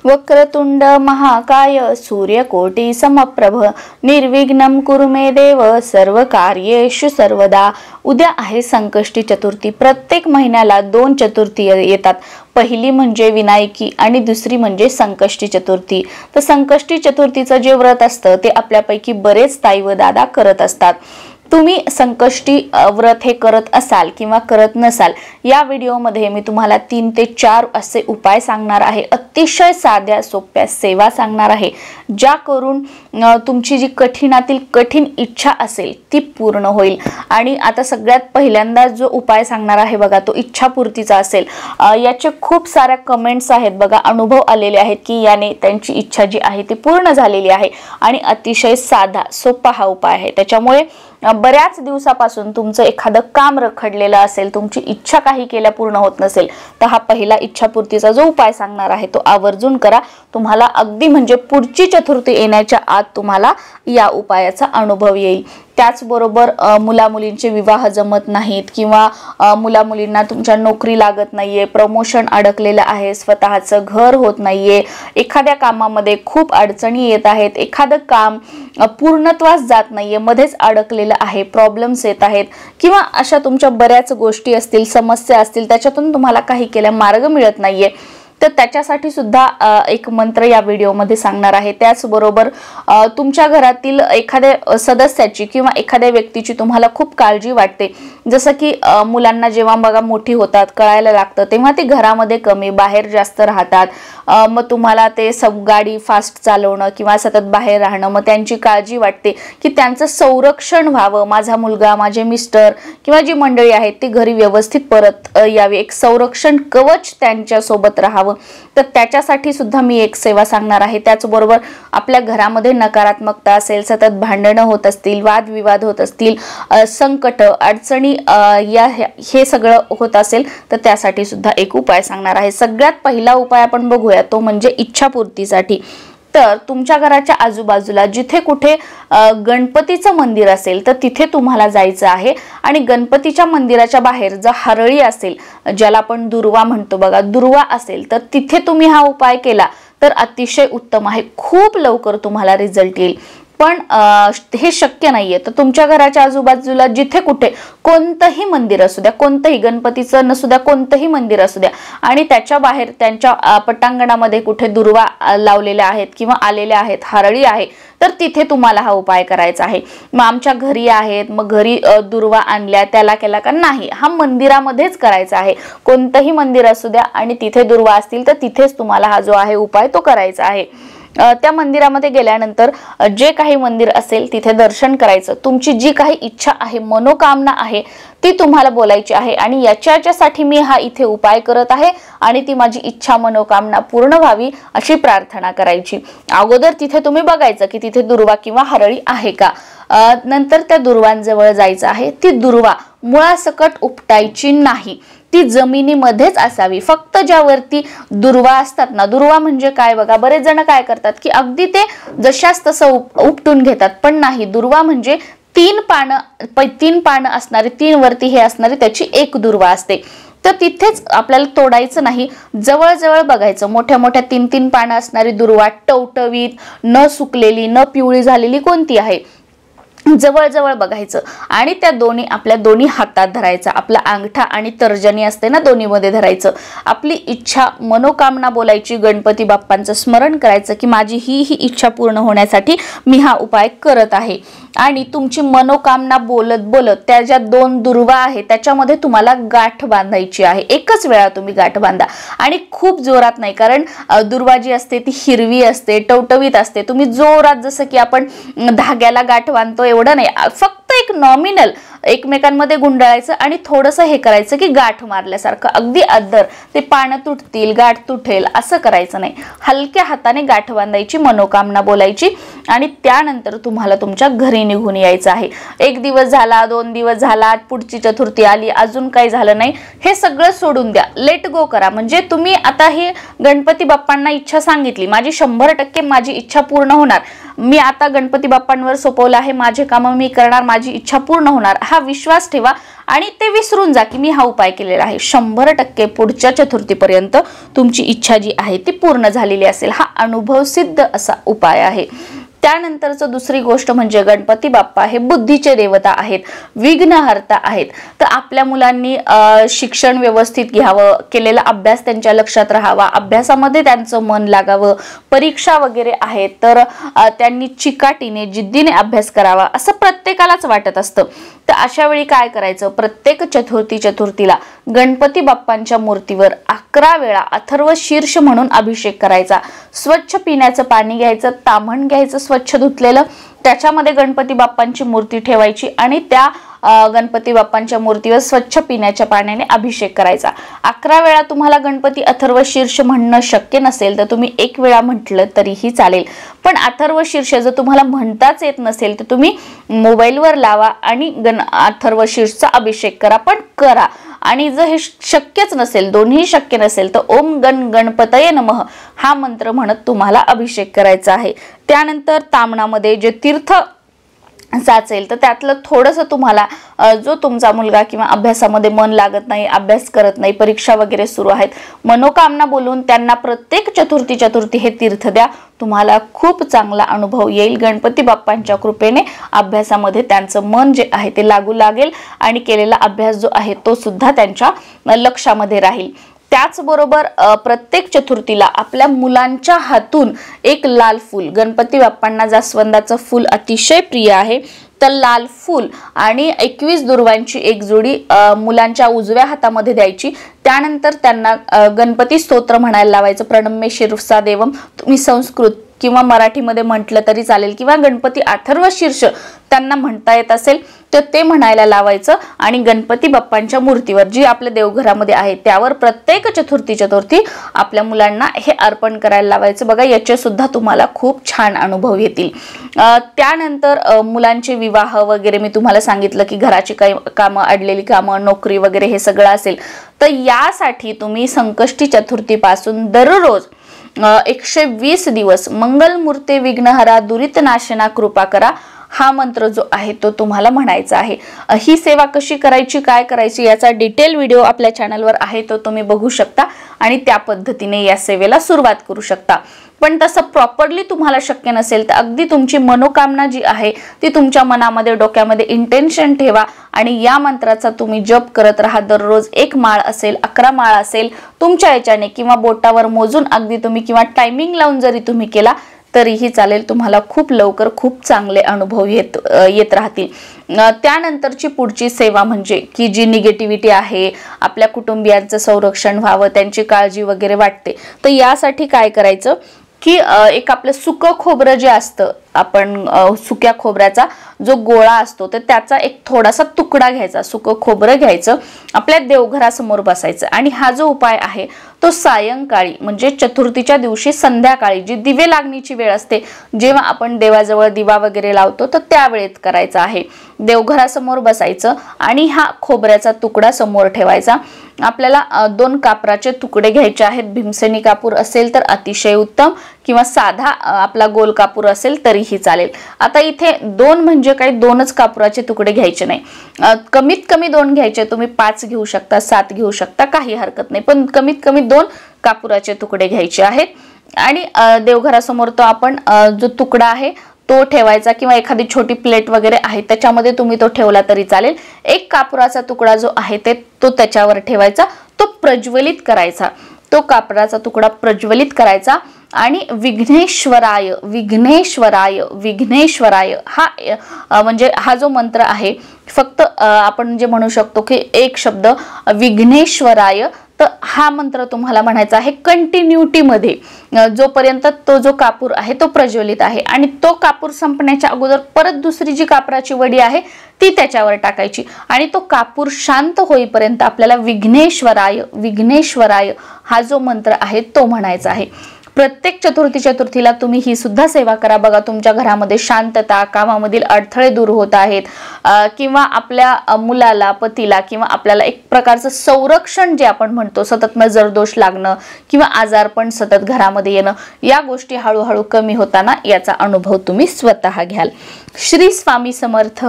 वक्रतुंड महाकाय सूर्यकोटी समप्रभ निर्विघ्नं कुरु मे देव सर्व कार्येषु सर्वदा। उद्या आहे संकष्टी चतुर्थी। प्रत्येक महिन्याला 2 चतुर्थी येतात। पहिली म्हणजे विनायकी आणि दुसरी म्हणजे संकष्टी चतुर्थी। तर संकष्टी चतुर्थीचं जे व्रत असतं ते आपल्यापैकी बरेच ताई व दादा करत असतात। तुम्ही संकष्टी व्रत हे करत असाल किंवा करत नसाल, या व्हिडिओमध्ये मी तुम्हाला 3 ते 4 असे उपाय सांगणार आहे। अतिशय साध्या सोप्या सेवा सांगणार आहे, ज्या करून तुमची जी कठीणातील कठीण इच्छा असेल ती पूर्ण होईल। आणि आता सगळ्यात पहिल्यांदा जो उपाय सांगणार आहे बघा, तो इच्छापूर्तीचा असेल। याचे खूप साऱ्या कमेंट्स आहेत बघा, अनुभव आलेले आहेत की याने त्यांची इच्छा जी आहे ती पूर्ण झालेली आहे। आणि अतिशय साधा सोपा हा उपाय आहे। त्याच्यामुळे बऱ्याच दिवसापासून तुमचं एखादं काम रखडलेलं असेल, तुमची इच्छा काही केल्या पूर्ण होत नसेल, तर हा पहिला इच्छापूर्तीचा जो उपाय सांगणार आहे तो आवर्जून करा। तुम्हाला अगदी म्हणजे पुढची चतुर्थी येण्याच्या आत तुम्हाला या उपायाचा अनुभव येईल। त्याचबरोबर मुला मुलींचे विवाह जमत नाहीत किंवा मुला मुलींना तुमच्या नोकरी लागत नाहीये, प्रमोशन अडकलेलं आहे, स्वतःचं घर होत नाहीये, एखाद्या कामामध्ये खूप अडचणी येत आहेत, एखादं काम पूर्णत्वास जात नाहीये, मध्येच अडकलेलं आहे, प्रॉब्लेम्स येत आहेत किंवा अशा तुमच्या बऱ्याच गोष्टी असतील, समस्या असतील, त्याच्यातून तुम्हाला काही केल्या मार्ग मिळत नाहीये, तर त्याच्यासाठी सुद्धा एक मंत्र या व्हिडिओमध्ये सांगणार आहे। त्याचबरोबर तुमच्या घरातील एखाद्या सदस्याची किंवा एखाद्या व्यक्तीची तुम्हाला खूप काळजी वाटते, जसं की मुलांना जेव्हा बघा मोठी होतात कळायला लागतं तेव्हा ते घरामध्ये कमी बाहेर जास्त राहतात, मग तुम्हाला ते गाडी फास्ट चालवणं किंवा सतत बाहेर राहणं, मग त्यांची काळजी वाटते की त्यांचं संरक्षण व्हावं, माझा मुलगा, माझे मिस्टर किंवा जी मंडळी आहेत ती घरी व्यवस्थित परत यावी, एक संरक्षण कवच त्यांच्या सोबत राहावं। तर त्याच्यासाठी सुद्धा मी एक सेवा सांगणार आहे। त्याचबरोबर आपल्या घरामध्ये नकारात्मकता असेल, सतत भांडणं होत असतील, वादविवाद होत असतील, संकट अडचणी हे सगळं होत असेल, तर त्यासाठी सुद्धा एक उपाय सांगणार आहे। सगळ्यात पहिला उपाय आपण बघूया, तो म्हणजे इच्छापूर्तीसाठी। तर तुमच्या घराच्या आजूबाजूला जिथे कुठे गणपतीचं मंदिर असेल तर तिथे तुम्हाला जायचं आहे आणि गणपतीच्या मंदिराच्या बाहेर जर हरळी असेल, ज्याला आपण दुर्वा म्हणतो बघा, दुर्वा असेल, तर तिथे तुम्ही हा उपाय केला तर अतिशय उत्तम आहे, खूप लवकर तुम्हाला रिझल्ट येईल। पण हे शक्य नाहीये तर तुमच्या घराच्या आजूबाजूला जिथे कुठे कोणतंही मंदिर असू द्या, कोणतंही गणपतीचं नसू द्या, कोणतंही मंदिर असू द्या, आणि त्याच्या बाहेर त्यांच्या पटांगणामध्ये कुठे दुर्वा लावलेल्या आहेत किंवा आलेल्या आहेत, हरळी आहे, तर तिथे तुम्हाला हा उपाय करायचा आहे। मग आमच्या घरी आहेत, मग घरी दुर्वा आणल्या त्याला केला का नाही, हा मंदिरामध्येच करायचा आहे। कोणतंही मंदिर असू द्या आणि तिथे दुर्वा असतील तर तिथेच तुम्हाला हा जो आहे उपाय तो करायचा आहे। त्या मंदिरामध्ये गेल्यानंतर जे काही मंदिर असेल तिथे दर्शन करायचं, तुमची जी काही इच्छा आहे, मनोकामना आहे ती तुम्हाला बोलायची आहे आणि याच्यासाठी मी हा इथे उपाय करत आहे आणि ती माझी इच्छा मनोकामना पूर्ण व्हावी अशी प्रार्थना करायची। अगोदर तिथे तुम्ही बघायचं की तिथे दुर्वा किंवा हरळी आहे का, नंतर त्या दुर्वांजवळ जायचं आहे। ती दुर्वा मुळासकट उपटायची नाही, ती जमिनीमध्येच असावी। फक्त ज्यावरती दुर्वा असतात ना, दुर्वा म्हणजे काय बघा, बरेच जण काय करतात की अगदी ते जशास तसं उपटून घेतात, पण नाही, दुर्वा म्हणजे 3 पानं असणारी, 3 वरती हे असणारी त्याची एक दुर्वा असते। तर तिथेच आपल्याला तोडायचं नाही, जवळ बघायचं, मोठ्या मोठ्या 3 पानं असणारी दुर्वा, टवटवीत, न सुकलेली, न पिवळी झालेली कोणती आहे, जवळ बघायचं आणि त्या आपल्या दोन्ही हातात धरायचा, आपला अंगठा आणि तर्जनी असते ना, दोन्ही मध्ये धरायचं, आपली इच्छा मनोकामना बोलायची, गणपती बाप्पांचं स्मरण करायचं की माझी ही इच्छा पूर्ण होण्यासाठी मी हा उपाय करत आहे। आणि तुमची मनोकामना बोलत त्या ज्या 2 दुर्वा आहेत त्याच्यामध्ये तुम्हाला गाठ बांधायची आहे। एकच वेळा तुम्ही गाठ बांधा आणि खूप जोरात नाही, कारण दुर्वा जी असते ती हिरवी असते, टवटवीत असते, तुम्ही जोरात जसं की आपण धाग्याला गाठ बांधतो एवढं नाही, फक्त एक नॉमिनल एकमेकांमध्ये गुंडाळायचं आणि थोडंसं हे करायचं की गाठ मारल्यासारखं, अगदी अद्दर ते पानं तुटतील, गाठ तुटेल असं करायचं नाही, हलक्या हाताने गाठ बांधायची, मनोकामना बोलायची आणि त्यानंतर तुम्हाला तुमच्या घरी निघून यायचं आहे। 1 दिवस झाला, 2 दिवस झाला, पुढची चतुर्थी आली, अजून काही झालं नाही, हे सगळं सोडून द्या, लेट गो करा। म्हणजे तुम्ही आता ही गणपती बाप्पांना इच्छा सांगितली, माझी 100% माझी इच्छा पूर्ण होणार, मी आता गणपती बाप्पांवर सोपवलं आहे, माझे कामं मी करणार, माझी इच्छा पूर्ण होणार, हा विश्वास ठेवा आणि ते विसरून जा की मी हा उपाय केलेला आहे. 100% पुढच्या चतुर्थीपर्यंत तुमची इच्छा जी आहे ती पूर्ण झालेली असेल. हा अनुभव सिद्ध असा उपाय आहे. त्यानंतरचं दुसरी गोष्ट म्हणजे गणपती बाप्पा हे बुद्धीचे देवता आहेत, विघ्नहर्ता आहेत. तर आपल्या मुलांनी शिक्षण व्यवस्थित घ्यावं, केलेला अभ्यास त्यांच्या लक्षात राहावा, अभ्यासामध्ये त्यांचं मन लागावं, परीक्षा वगैरे आहेत तर त्यांनी चिकाटीने जिद्दीने अभ्यास करावा असं प्रत्येकालाच वाटत असतं. तर अशा वेळी काय करायचं, प्रत्येक चतुर्थीला गणपती बाप्पांच्या मूर्तीवर 11 वेळा अथर्व शीर्ष म्हणून अभिषेक करायचा. स्वच्छ पिण्याचं पाणी घ्यायचं, ताम्हण घ्यायचं स्वच्छ धुतलेलं, त्याच्यामध्ये गणपती बाप्पांची मूर्ती ठेवायची आणि त्या गणपती बाप्पांच्या मूर्तीवर स्वच्छ पिण्याच्या पाण्याने अभिषेक करायचा. 11 वेळा तुम्हाला गणपती अथर्व शीर्ष म्हणणं शक्य नसेल तर तुम्ही 1 वेळा म्हटलं तरीही चालेल. पण अथर्व शीर्ष जर तुम्हाला म्हणताच येत नसेल तर तुम्ही मोबाईलवर लावा आणि अथर्व शीर्षचा अभिषेक करा, पण करा. आणि जर हे शक्यच नसेल, दोन्ही शक्य नसेल तर ओम गण गणपतये नमः हा मंत्र म्हणत तुम्हाला अभिषेक करायचा आहे. त्यानंतर ताम्हणामध्ये जे तीर्थ साचेल तर त्यातलं थोडंसं तुम्हाला जो तुमचा मुलगा किंवा अभ्यासामध्ये मन लागत नाही, अभ्यास करत नाही, परीक्षा वगैरे सुरू आहेत, मनोकामना बोलून त्यांना प्रत्येक चतुर्थी हे तीर्थ द्या. तुम्हाला खूप चांगला अनुभव येईल. गणपती बाप्पांच्या कृपेने अभ्यासामध्ये त्यांचं मन जे आहे ते लागू लागेल आणि केलेला अभ्यास जो आहे तो सुद्धा त्यांच्या लक्षामध्ये राहील. त्याचबरोबर प्रत्येक चतुर्थीला आपल्या मुलांच्या हातून एक लाल फूल, गणपती बाप्पांना जास्वंदाचं फूल अतिशय प्रिय आहे, तर लाल फूल आणि 21 दुर्वांची एक जोडी मुलांच्या उजव्या हातामध्ये द्यायची. त्यानंतर त्यांना गणपती स्तोत्र म्हणायला लावायचं. प्रणम्य शिरसा देवम तुम्ही संस्कृत किंवा मराठीमध्ये म्हटलं तरी चालेल, किंवा गणपती अथर्व शीर्ष त्यांना म्हणता येत असेल तर ते म्हणायला लावायचं आणि गणपती बाप्पांच्या मूर्तीवर जी आपल्या देवघरामध्ये आहे त्यावर प्रत्येक चतुर्थी आपल्या मुलांना हे अर्पण करायला लावायचं. बघा याचे सुद्धा तुम्हाला खूप छान अनुभव येतील. त्यानंतर मुलांचे विवाह वगैरे मी तुम्हाला सांगितलं की घराची काही कामं, अडलेली कामं, नोकरी वगैरे हे सगळं असेल तर यासाठी तुम्ही संकष्टी चतुर्थीपासून दररोज 120 दिवस मंगलमूर्ते विघ्नहरा दुरित नाशना कृपा करा हा मंत्र जो आहे तो तुम्हाला म्हणायचा आहे. ही सेवा कशी करायची, काय करायची याचा डिटेल व्हिडिओ आपल्या चॅनलवर आहे, तो तुम्ही बघू शकता आणि त्या पद्धतीने या सेवेला सुरुवात करू शकता. पण तसं प्रॉपरली तुम्हाला शक्य नसेल तर अगदी तुमची मनोकामना जी आहे ती तुमच्या मनामध्ये, डोक्यामध्ये इंटेन्शन ठेवा आणि या मंत्राचा तुम्ही जप करत राहा. दररोज 1 माळ असेल, 11 माळ असेल, तुमच्या याच्याने किंवा बोटावर मोजून अगदी तुम्ही किंवा टायमिंग लावून जरी तुम्ही केला तरीही चालेल. तुम्हाला खूप लवकर खूप चांगले अनुभव येत राहतील. त्यानंतरची पुढची सेवा म्हणजे की जी निगेटिव्हिटी आहे, आपल्या कुटुंबियांचं संरक्षण व्हावं, त्यांची काळजी वगैरे वाटते, तर यासाठी काय करायचं की एक आपलं सुकं खोबरं जे असतं, आपण सुक्या खोबऱ्याचा जो गोळा असतो तर त्याचा एक थोडासा तुकडा घ्यायचा, सुकं खोबरं घ्यायचं, आपल्या देवघरासमोर बसायचं आणि हा जो उपाय आहे तो सायंकाळी म्हणजे चतुर्थीच्या दिवशी संध्याकाळी जी दिवे लागणीची वेळ असते, जेव्हा आपण देवाजवळ दिवा वगैरे लावतो तर त्यावेळेत करायचा आहे. देवघरासमोर बसायचं आणि हा खोबऱ्याचा तुकडा समोर ठेवायचा. आपल्याला 2 कापराचे तुकडे घ्यायचे आहेत. भीमसेनी कापूर असेल तर अतिशय उत्तम किंवा साधा आपला गोल कापूर असेल तरीही चालेल. आता इथे 2 म्हणजे काही 2च कापुराचे तुकडे घ्यायचे नाही, कमीत कमी 2 घ्यायचे. तुम्ही 5 घेऊ शकता, 7 घेऊ शकता, काही हरकत नाही, पण कमीत कमी 2 कापुराचे तुकडे घ्यायचे आहेत. आणि देवघरासमोर तो आपण जो तुकडा आहे तो ठेवायचा किंवा एखादी छोटी प्लेट वगैरे आहे त्याच्यामध्ये तुम्ही तो ठेवला तरी चालेल. 1 कापुराचा तुकडा जो आहे तो त्याच्यावर ठेवायचा, तो प्रज्वलित करायचा, तो कापराचा तुकडा प्रज्वलित करायचा आणि विघ्नेश्वराय विघ्नेश्वराय विघ्नेश्वराय हा म्हणजे हा जो मंत्र आहे, फक्त आपण जे म्हणू शकतो की एक शब्द विघ्नेश्वराय, तर हा मंत्र तुम्हाला म्हणायचा आहे कंटिन्युटी मध्ये, जोपर्यंत तो जो कापूर आहे तो प्रज्वलित आहे आणि तो कापूर संपण्याच्या अगोदर परत दुसरी जी कापराची वडी आहे ती त्याच्यावर टाकायची आणि तो कापूर शांत होईपर्यंत आपल्याला विघ्नेश्वराय विघ्नेश्वराय हा जो मंत्र आहे तो म्हणायचा आहे. प्रत्येक चतुर्थीला तुम्ही ही सुद्धा सेवा करा बघा, तुमच्या घरामध्ये शांतता, कामामधील अडथळे दूर होत आहेत, किंवा आपल्या मुलाला, पतीला किंवा आपल्याला एक प्रकारचं संरक्षण जे आपण म्हणतो, सतत नजर दोष लागणं किंवा आजारपण सतत घरामध्ये येणं, या गोष्टी हळूहळू कमी होताना याचा अनुभव तुम्ही स्वतः घ्याल। श्री स्वामी समर्थ।